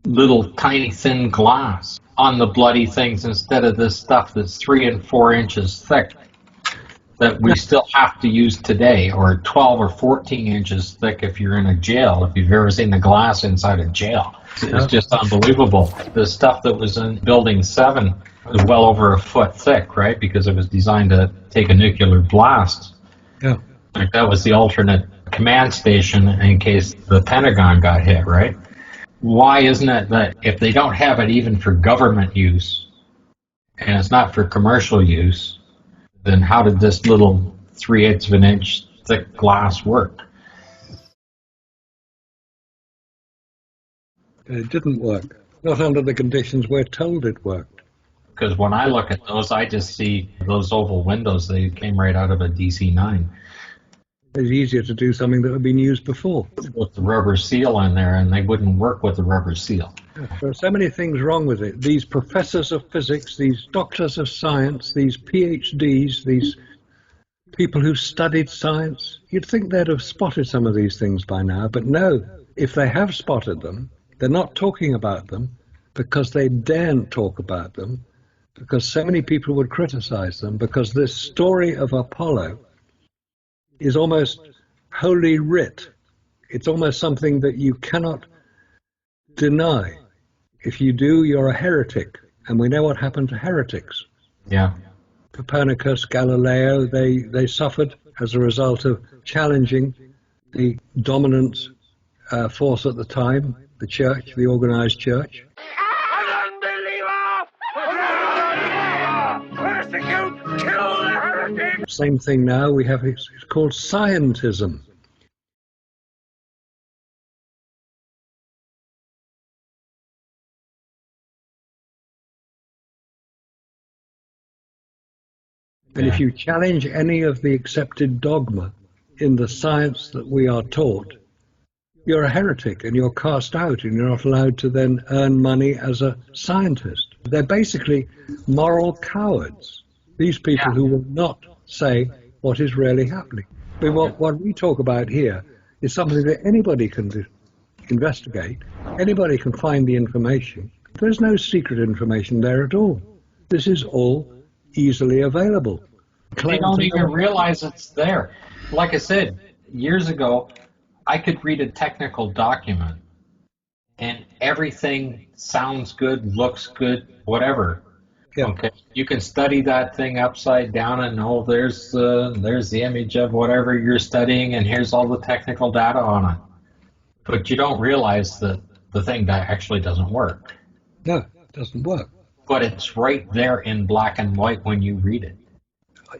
little tiny thin glass on the bloody things instead of this stuff that's 3 and 4 inches thick that we still have to use today, or 12 or 14 inches thick if you're in a jail, if you've ever seen the glass inside a jail. It's just unbelievable. The stuff that was in Building 7 was well over a foot thick, right? Because it was designed to take a nuclear blast. Yeah. Like that was the alternate command station in case the Pentagon got hit, right? Why isn't it that if they don't have it even for government use, and it's not for commercial use, then how did this little 3/8 of an inch thick glass work? It didn't work. Not under the conditions we're told it worked. Because when I look at those, I just see those oval windows. They came right out of a DC-9. It's easier to do something that had been used before. With the rubber seal in there, and they wouldn't work with the rubber seal. There are so many things wrong with it. These professors of physics, these doctors of science, these PhDs, these people who studied science, you'd think they'd have spotted some of these things by now, but no. If they have spotted them, they're not talking about them because they daren't talk about them, because so many people would criticize them, because this story of Apollo is almost holy writ. It's almost something that you cannot deny. If you do, you're a heretic, and we know what happened to heretics. Yeah. Copernicus, Galileo, they suffered as a result of challenging the dominant force at the time, the church, the organized church. An unbeliever! Persecute, kill the heretic! Same thing now, we have, it's called scientism. And if you challenge any of the accepted dogma in the science that we are taught, you're a heretic and you're cast out and you're not allowed to then earn money as a scientist. They're basically moral cowards, these people who will not say what is really happening. But what we talk about here is something that anybody can investigate, anybody can find the information. There's no secret information there at all. This is all easily available. They don't even realize it's there. Like I said, years ago, I could read a technical document and everything sounds good, looks good, whatever. Yeah. Okay, you can study that thing upside down and there's the image of whatever you're studying and here's all the technical data on it. But you don't realize that the thing that actually doesn't work. No, it doesn't work. But it's right there in black and white when you read it.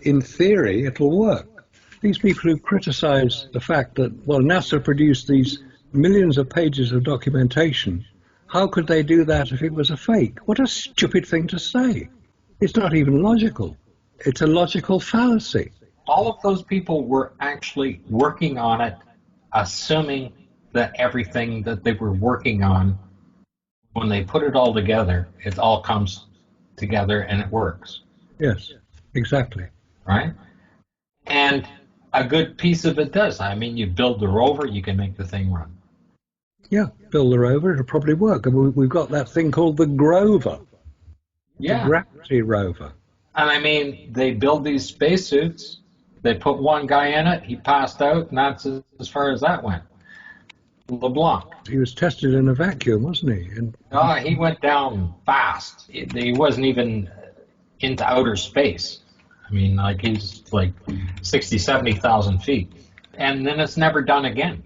In theory, it'll work. These people who criticize the fact that, well, NASA produced these millions of pages of documentation, how could they do that if it was a fake? What a stupid thing to say. It's not even logical. It's a logical fallacy. All of those people were actually working on it, assuming that everything that they were working on, when they put it all together, it all comes together and it works. Yes, exactly. Right? And a good piece of it does. I mean, you build the rover, you can make the thing run. Yeah, build the rover, it'll probably work. And we've got that thing called the Grover. Yeah. The gravity rover. And I mean, they build these spacesuits, they put one guy in it, he passed out, and that's as far as that went. LeBlanc. He was tested in a vacuum, wasn't he? He went down fast. He wasn't even into outer space. I mean, like he's like 60, 70,000 feet. And then it's never done again.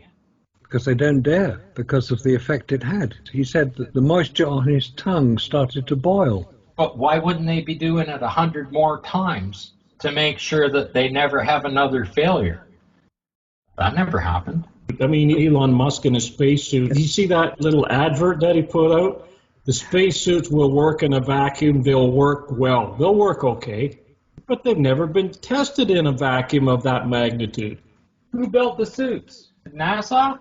Because they don't dare, because of the effect it had. He said that the moisture on his tongue started to boil. But why wouldn't they be doing it 100 more times to make sure that they never have another failure? That never happened. I mean, Elon Musk in a spacesuit. Did you see that little advert that he put out? The spacesuits will work in a vacuum. They'll work well. They'll work okay. But they've never been tested in a vacuum of that magnitude. Who built the suits? NASA?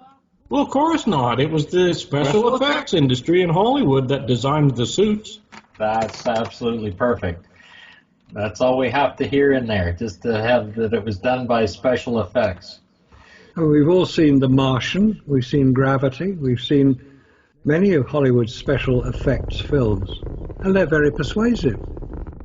Well, of course not. It was the special effects industry in Hollywood that designed the suits. That's absolutely perfect. That's all we have to hear in there, just to have that it was done by special effects. We've all seen The Martian, we've seen Gravity, we've seen many of Hollywood's special effects films, and they're very persuasive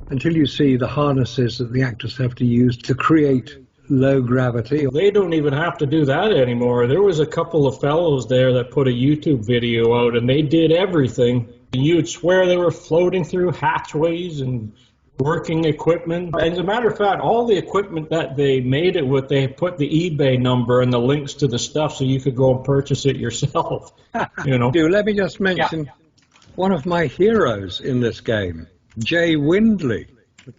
until you see the harnesses that the actors have to use to create low gravity. They don't even have to do that anymore. There was a couple of fellows there that put a YouTube video out, and they did everything. You'd swear they were floating through hatchways and working equipment. And as a matter of fact, all the equipment that they made it with, they put the eBay number and the links to the stuff so you could go and purchase it yourself. You know. Let me just mention one of my heroes in this game, Jay Windley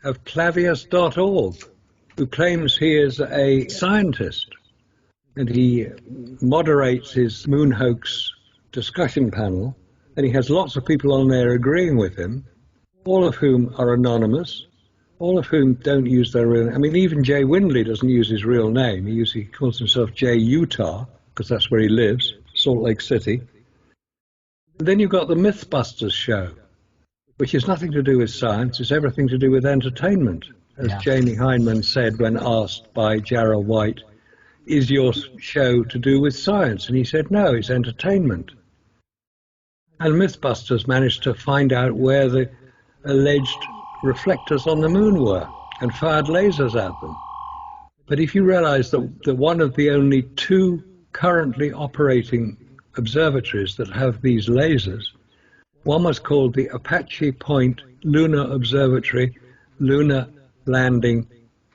of clavius.org, who claims he is a scientist, and he moderates his moon hoax discussion panel, and he has lots of people on there agreeing with him, all of whom are anonymous, all of whom don't use their real name. I mean, even Jay Windley doesn't use his real name. He calls himself Jay Utah, because that's where he lives, Salt Lake City. And then you've got the Mythbusters show, which has nothing to do with science, it's everything to do with entertainment. As Jamie Hyneman said when asked by Jarrah White, is your show to do with science? And he said, no, it's entertainment. And Mythbusters managed to find out where the alleged reflectors on the moon were and fired lasers at them. But if you realize that one of the only two currently operating observatories that have these lasers, one was called the Apache Point Lunar Observatory Lunar Landing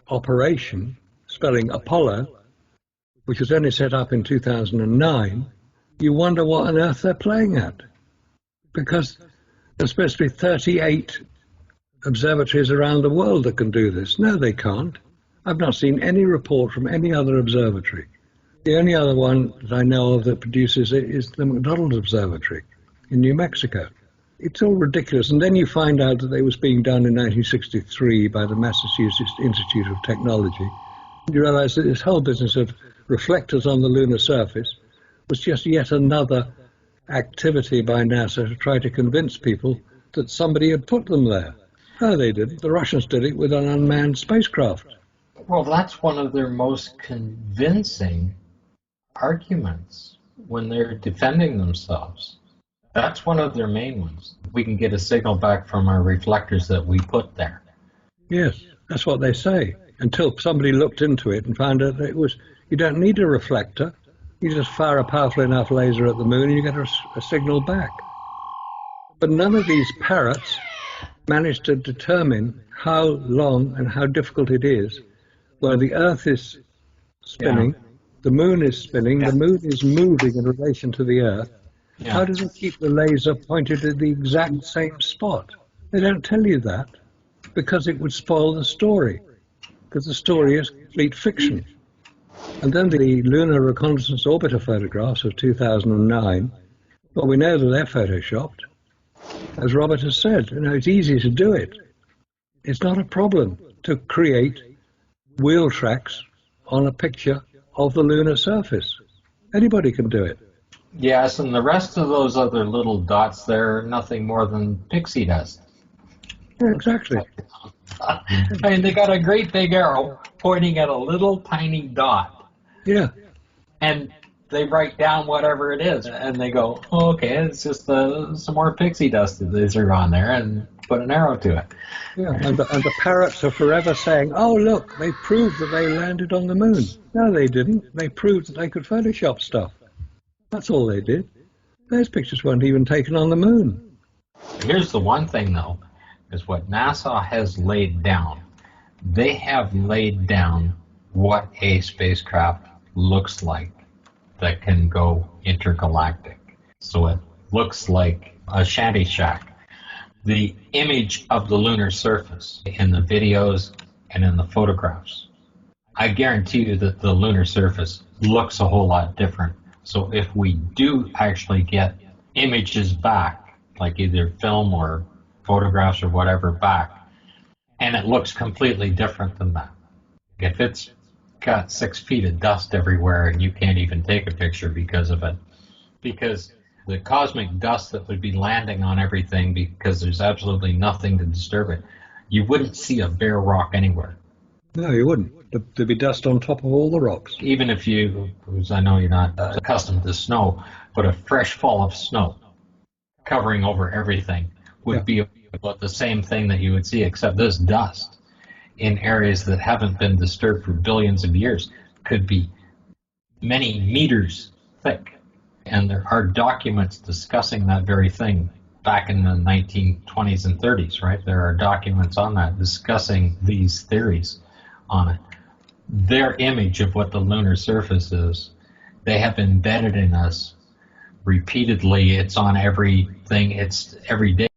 Operation, spelling Apollo, which was only set up in 2009, you wonder what on earth they're playing at. Because there's supposed to be 38 observatories around the world that can do this. No, they can't. I've not seen any report from any other observatory. The only other one that I know of that produces it is the McDonald Observatory in New Mexico. It's all ridiculous. And then you find out that it was being done in 1963 by the Massachusetts Institute of Technology. You realize that this whole business of reflectors on the lunar surface was just yet another activity by NASA to try to convince people that somebody had put them there. No, they didn't. The Russians did it with an unmanned spacecraft. Well, that's one of their most convincing arguments when they're defending themselves. That's one of their main ones. We can get a signal back from our reflectors that we put there. Yes, that's what they say. Until somebody looked into it and found out that you don't need a reflector. You just fire a powerful enough laser at the moon and you get a signal back. But none of these parrots managed to determine how long and how difficult it is where the Earth is spinning, the moon is spinning, the moon is moving in relation to the Earth. How do they keep the laser pointed at the exact same spot? They don't tell you that because it would spoil the story, because the story is complete fiction. And then the Lunar Reconnaissance Orbiter photographs of 2009, well, we know that they're photoshopped. As Robert has said, it's easy to do it. It's not a problem to create wheel tracks on a picture of the lunar surface. Anybody can do it. Yes, and the rest of those other little dots there are nothing more than pixie dust. Yeah, exactly. I mean, they got a great big arrow pointing at a little tiny dot. Yeah. And they write down whatever it is, and they go, oh, okay, it's just some more pixie dust that they threw on there, and put an arrow to it. Yeah, and the parrots are forever saying, oh, look, they proved that they landed on the moon. No, they didn't. They proved that they could Photoshop stuff. That's all they did. Those pictures weren't even taken on the moon. Here's the one thing, though, is what NASA has laid down. They have laid down what a spacecraft looks like that can go intergalactic. So it looks like a shanty shack. The image of the lunar surface in the videos and in the photographs, I guarantee you that the lunar surface looks a whole lot different. So if we do actually get images back, like either film or photographs or whatever back, and it looks completely different than that. If it's got 6 feet of dust everywhere and you can't even take a picture because of it, because the cosmic dust that would be landing on everything because there's absolutely nothing to disturb it, you wouldn't see a bare rock anywhere. No, you wouldn't. There'd be dust on top of all the rocks. Even if you, because I know you're not accustomed to snow, but a fresh fall of snow. covering over everything would be about the same thing that you would see, except this dust in areas that haven't been disturbed for billions of years could be many meters thick. And there are documents discussing that very thing back in the 1920s and 30s, right? There are documents on that discussing these theories on it. Their image of what the lunar surface is, they have embedded in us repeatedly. It's on everything. It's every day.